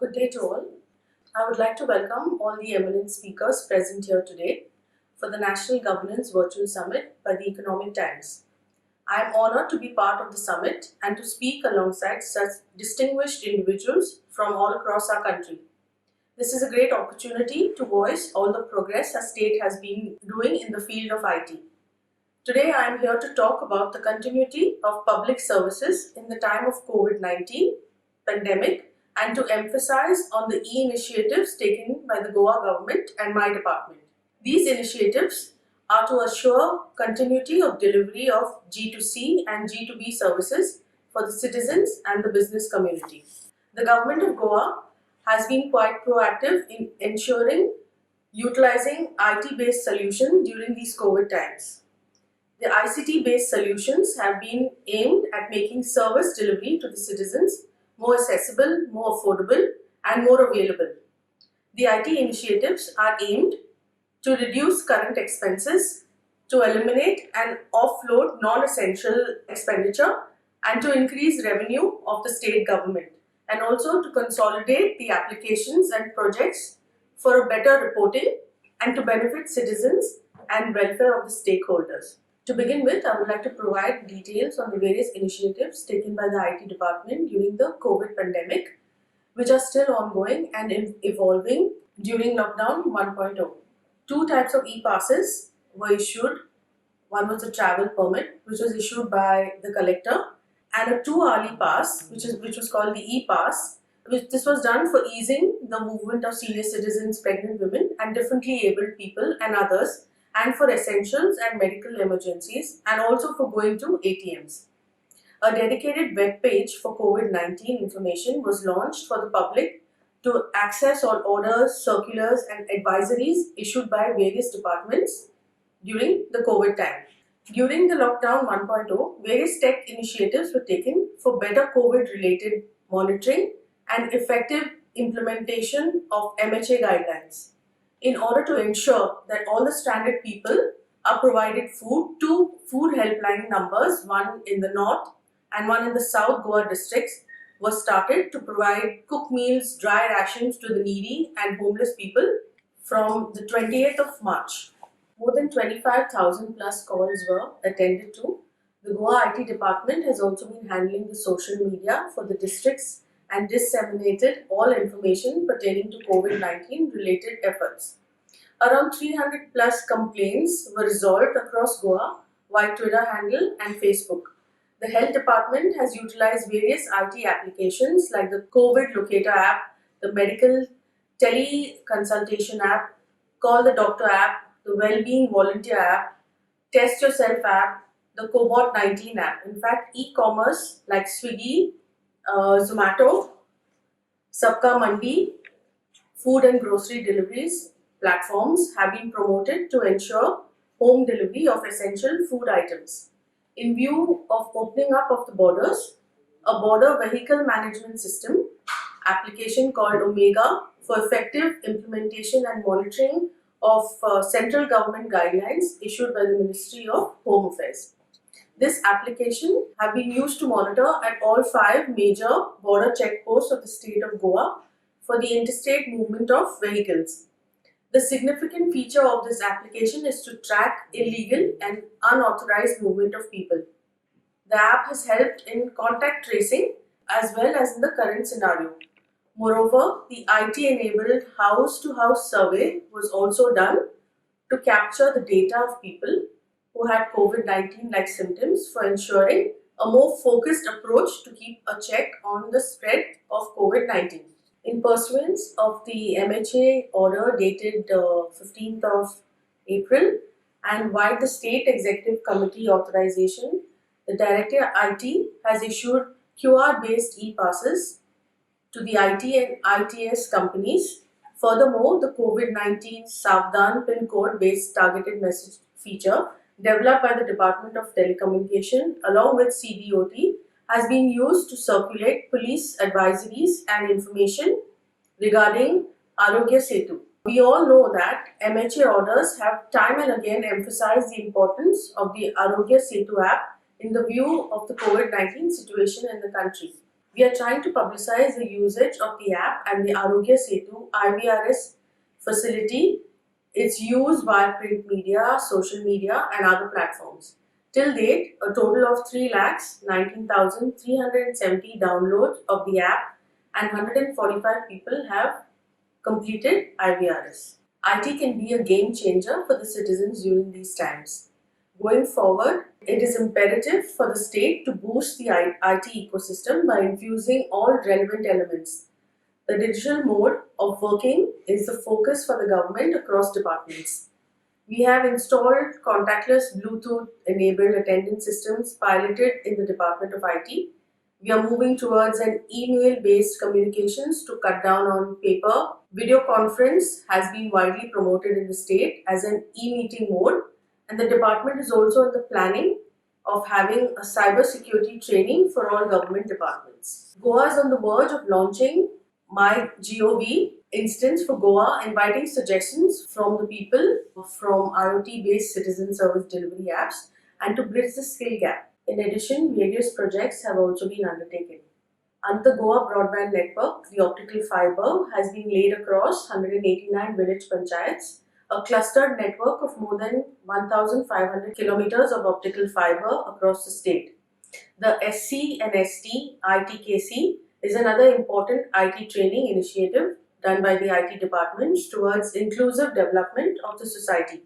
Good day to all. I would like to welcome all the eminent speakers present here today for the National Governance Virtual Summit by the Economic Times. I am honored to be part of the summit and to speak alongside such distinguished individuals from all across our country. This is a great opportunity to voice all the progress our state has been doing in the field of IT. Today I am here to talk about the continuity of public services in the time of COVID-19 pandemic and to emphasize on the initiatives taken by the Goa government and my department. These initiatives are to assure continuity of delivery of G2C and G2B services for the citizens and the business community. The government of Goa has been quite proactive in ensuring utilizing IT-based solutions during these COVID times. The ICT-based solutions have been aimed at making service delivery to the citizens more accessible, more affordable, and more available. The IT initiatives are aimed to reduce current expenses, to eliminate and offload non-essential expenditure, and to increase revenue of the state government, and also to consolidate the applications and projects for a better reporting and to benefit citizens and welfare of the stakeholders. To begin with, I would like to provide details on the various initiatives taken by the IT department during the COVID pandemic, which are still ongoing and evolving during lockdown 1.0. Two types of e-passes were issued. One was a travel permit, which was issued by the collector, and a 2-hourly pass, which was called the e-pass. This was done for easing the movement of senior citizens, pregnant women, and differently abled people and others, and for essentials and medical emergencies, and also for going to ATMs. A dedicated web page for COVID-19 information was launched for the public to access all orders, circulars, and advisories issued by various departments during the COVID time. During the lockdown 1.0, various tech initiatives were taken for better COVID-related monitoring and effective implementation of MHA guidelines, in order to ensure that all the stranded people are provided food. Two food helpline numbers, one in the north and one in the south Goa districts, was started to provide cooked meals, dry rations to the needy and homeless people from the 28th of March. More than 25,000 plus calls were attended to. The Goa IT department has also been handling the social media for the districts and disseminated all information pertaining to COVID-19 related efforts. Around 300 plus complaints were resolved across Goa via Twitter handle and Facebook. The health department has utilized various IT applications like the COVID Locator app, the medical teleconsultation app, Call the Doctor app, the Wellbeing Volunteer app, Test Yourself app, the Cobot 19 app. In fact, e-commerce like Swiggy, Zomato, Sabka Mandi, food and grocery deliveries platforms have been promoted to ensure home delivery of essential food items. In view of opening up of the borders, a border vehicle management system application called Omega for effective implementation and monitoring of central government guidelines issued by the Ministry of Home Affairs. This application have been used to monitor at all 5 major border checkposts of the state of Goa for the interstate movement of vehicles. The significant feature of this application is to track illegal and unauthorized movement of people. The app has helped in contact tracing as well as in the current scenario. Moreover, the IT-enabled house-to-house survey was also done to capture the data of people who had COVID-19-like symptoms for ensuring a more focused approach to keep a check on the spread of COVID-19. In pursuance of the MHA order dated 15th of April and via the State Executive Committee authorization, the Director IT has issued QR-based e-passes to the IT and ITS companies. Furthermore, the COVID-19 Savdhan PIN code-based targeted message feature developed by the Department of Telecommunication along with CDOT has been used to circulate police advisories and information regarding Arogya Setu. We all know that MHA orders have time and again emphasized the importance of the Arogya Setu app in the view of the COVID-19 situation in the country. We are trying to publicize the usage of the app and the Arogya Setu IVRS facility. It's used via print media, social media, and other platforms. Till date, a total of 3,19,370 downloads of the app and 145 people have completed IVRS. IT can be a game changer for the citizens during these times. Going forward, it is imperative for the state to boost the IT ecosystem by infusing all relevant elements. The digital mode of working is the focus for the government across departments. We have installed contactless Bluetooth enabled attendance systems piloted in the Department of IT. We are moving towards an email based communications to cut down on paper. Video conference has been widely promoted in the state as an e-meeting mode, and the department is also in the planning of having a cyber security training for all government departments. Goa is on the verge of launching MyGov instance for Goa, inviting suggestions from the people from IoT based citizen service delivery apps and to bridge the skill gap. In addition, various projects have also been undertaken. Under the Goa Broadband Network, the optical fiber has been laid across 189 village panchayats, a clustered network of more than 1,500 kilometers of optical fiber across the state. The SC and ST ITKC is another important IT training initiative done by the IT departments towards inclusive development of the society.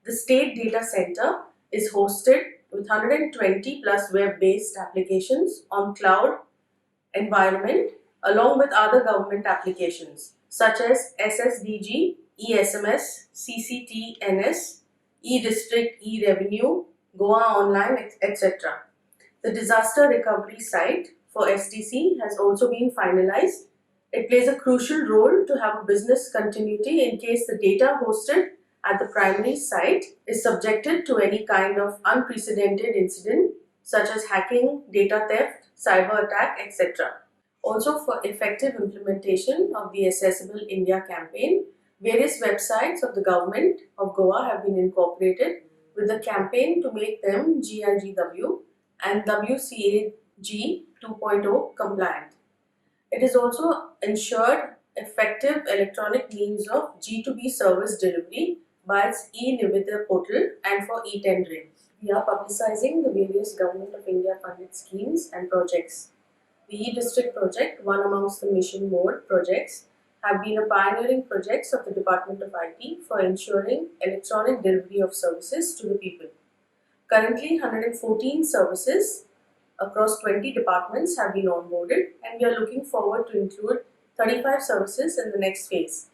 The state data center is hosted with 120 plus web-based applications on cloud environment along with other government applications such as SSDG, eSMS, CCTNS, e-district, e-revenue, Goa Online, etc. The disaster recovery site for STC has also been finalized. It plays a crucial role to have a business continuity in case the data hosted at the primary site is subjected to any kind of unprecedented incident such as hacking, data theft, cyber attack, etc. Also, for effective implementation of the Accessible India campaign, various websites of the government of Goa have been incorporated with the campaign to make them GIGW and WCAG 2.0 compliant. It is also ensured effective electronic means of G2B service delivery by its e-Nivedha portal and for e-tendering. We are publicizing the various Government of India funded schemes and projects. The e-District project, one amongst the mission mode projects, have been a pioneering projects of the Department of IT for ensuring electronic delivery of services to the people. Currently, 114 services across 20 departments have been onboarded, and we are looking forward to include 35 services in the next phase.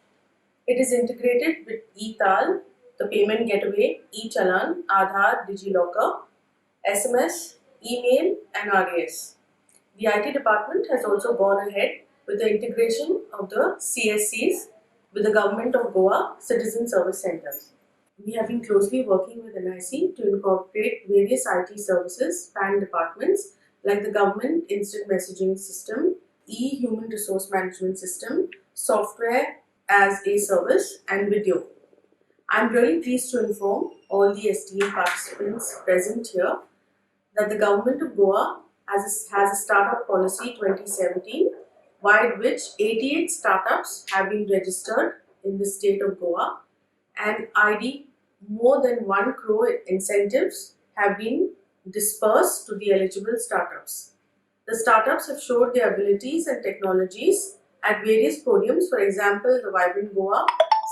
It is integrated with eTAL, the payment gateway, eChallan, Aadhaar, DigiLocker, SMS, email, and RAS. The IT department has also gone ahead with the integration of the CSCs with the Government of Goa Citizen Service Centers. We have been closely working with NIC to incorporate various IT services and departments like the Government Instant Messaging System, E-Human Resource Management System, Software as a Service, and video. I am really pleased to inform all the STA participants present here that the Government of Goa has a Startup Policy 2017, by which 88 startups have been registered in the state of Goa, and ID more than 1 crore incentives have been dispersed to the eligible startups. The startups have showed their abilities and technologies at various podiums, for example, the Vibrant Goa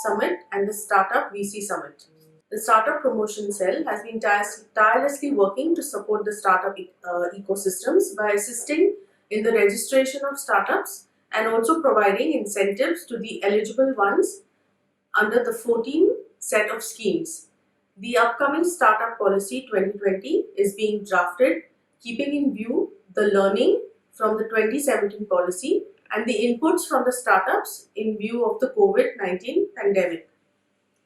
Summit and the Startup VC Summit. The Startup Promotion Cell has been tirelessly working to support the startup ecosystems by assisting in the registration of startups and also providing incentives to the eligible ones under the 14 set of schemes. The upcoming Startup Policy 2020 is being drafted, keeping in view the learning from the 2017 policy and the inputs from the startups in view of the COVID-19 pandemic.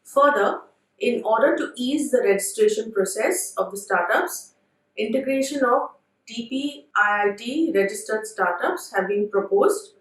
Further, in order to ease the registration process of the startups, integration of DPIIT registered startups have been proposed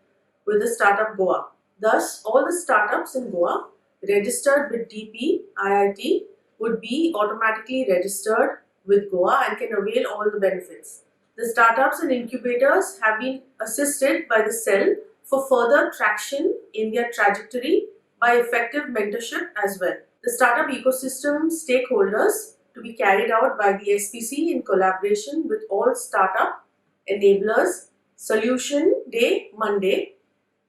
with the Startup Goa. Thus, all the startups in Goa registered with DPIIT would be automatically registered with Goa and can avail all the benefits. The startups and incubators have been assisted by the cell for further traction in their trajectory by effective mentorship as well. The startup ecosystem stakeholders to be carried out by the SPC in collaboration with all startup enablers, Solution Day Monday,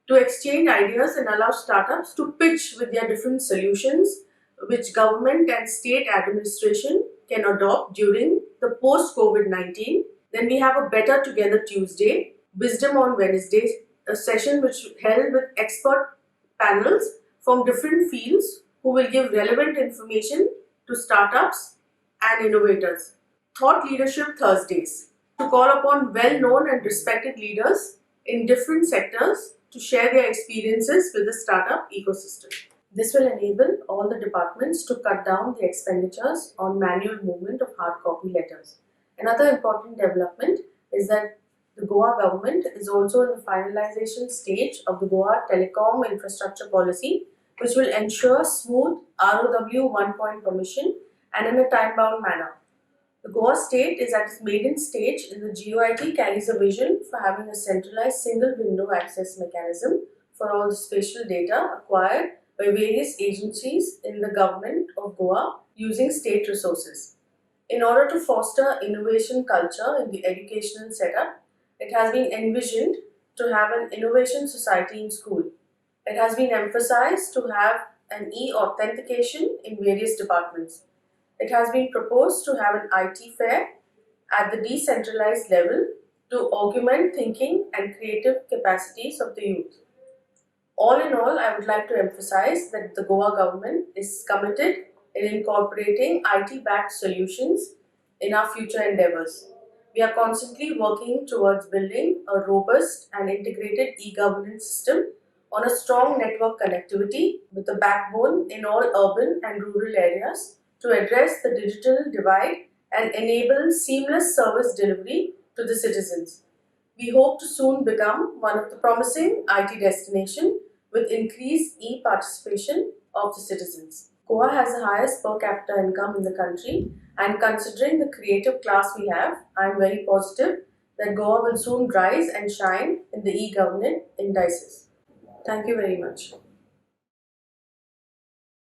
to exchange ideas and allow startups to pitch with their different solutions which government and state administration can adopt during the post-COVID-19. Then we have a Better Together Tuesday, Wisdom on Wednesdays, a session which held with expert panels from different fields who will give relevant information to startups and innovators. Thought Leadership Thursdays, to call upon well-known and respected leaders in different sectors to share their experiences with the startup ecosystem. This will enable all the departments to cut down the expenditures on manual movement of hard copy letters. Another important development is that the Goa government is also in the finalization stage of the Goa Telecom Infrastructure Policy, which will ensure smooth ROW one-point permission and in a time-bound manner. The Goa state is at its maiden stage in the GOIT carries a vision for having a centralized single window access mechanism for all the spatial data acquired by various agencies in the government of Goa using state resources. In order to foster innovation culture in the educational setup, it has been envisioned to have an innovation society in school. It has been emphasized to have an e-authentication in various departments. It has been proposed to have an IT fair at the decentralized level to augment thinking and creative capacities of the youth. All in all, I would like to emphasize that the Goa government is committed in incorporating IT-backed solutions in our future endeavors. We are constantly working towards building a robust and integrated e-governance system on a strong network connectivity with a backbone in all urban and rural areas to address the digital divide and enable seamless service delivery to the citizens. We hope to soon become one of the promising IT destinations with increased e-participation of the citizens. Goa has the highest per capita income in the country, and considering the creative class we have, I am very positive that Goa will soon rise and shine in the e-governance indices. Thank you very much.